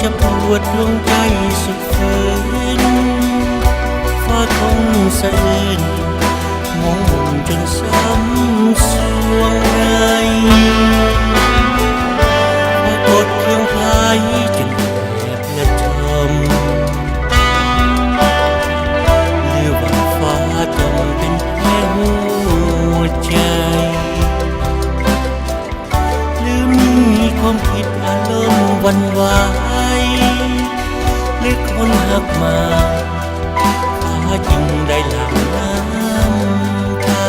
จะปวดลงใจสุดฝืนฟ้าคงสะอื้นมองจนซ้ำสวงในพอกดเครื่องพายจนแอบละทมหรือว่าฟ้าต้องเป็นแค่หัวใจหรือมีความคิดอารมณ์วันไหวหรือคนหักมาฟ้าจึงได้หลั่งน้ำตา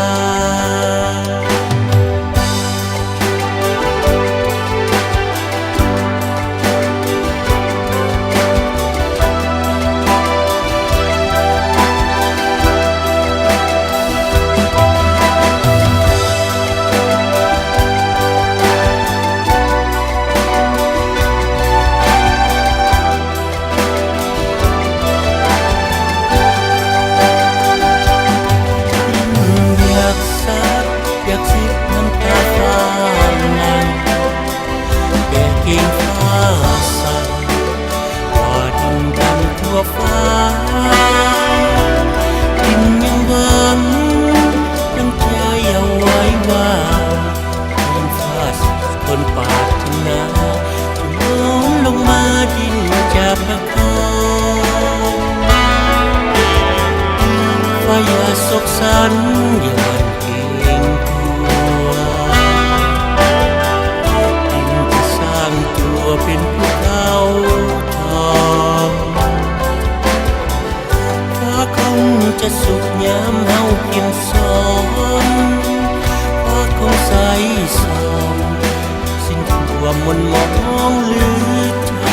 อยากสิบน้ำตาฟ้าหลั่งแก่กิ่งฟ้าสั่นว่าดินดำทั่วฟ้าดินยังหวังยังใจเอาไว้ว่าคนฟ้าคนปรารถนาจะน้อมลงมาดินจะประคองฟ้าอย่าสกสันอย่าวันเก่งเป็นภูเขาทองฟ้าคงจะสุขยามเฮาเพียงสองฟ้าคงใสส่องสิ้นความมนมองหรือใจ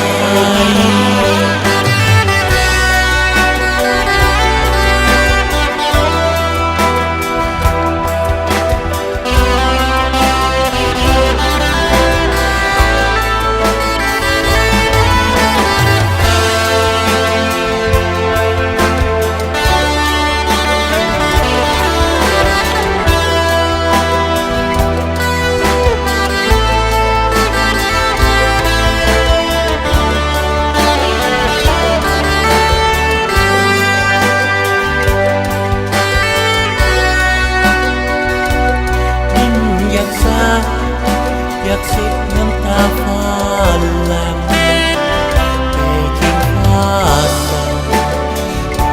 อยากสิบน้ำตาฟ้าหลั่งแต่กิ่งฟ้าสั่นว่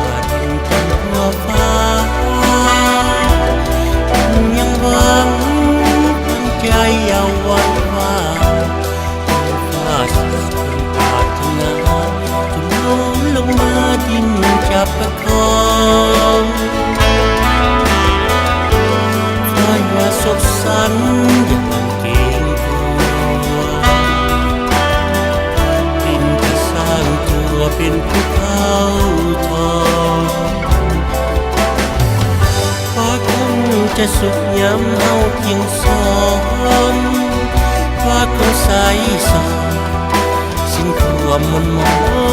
าดินกันทั่วฟ้ายังหวังตั้งใจเอาไว้ว่าฟ้าสั่นปรารถนาจะน้อมลงมาดินจะประคองฟ้าอย่าสกสันอย่ามันเก่งเป็นภูเขาทองฟ้าคงจะสุขยามเฮาเพียงสองฟ้าคงใสส่องสิ้นความมนมอง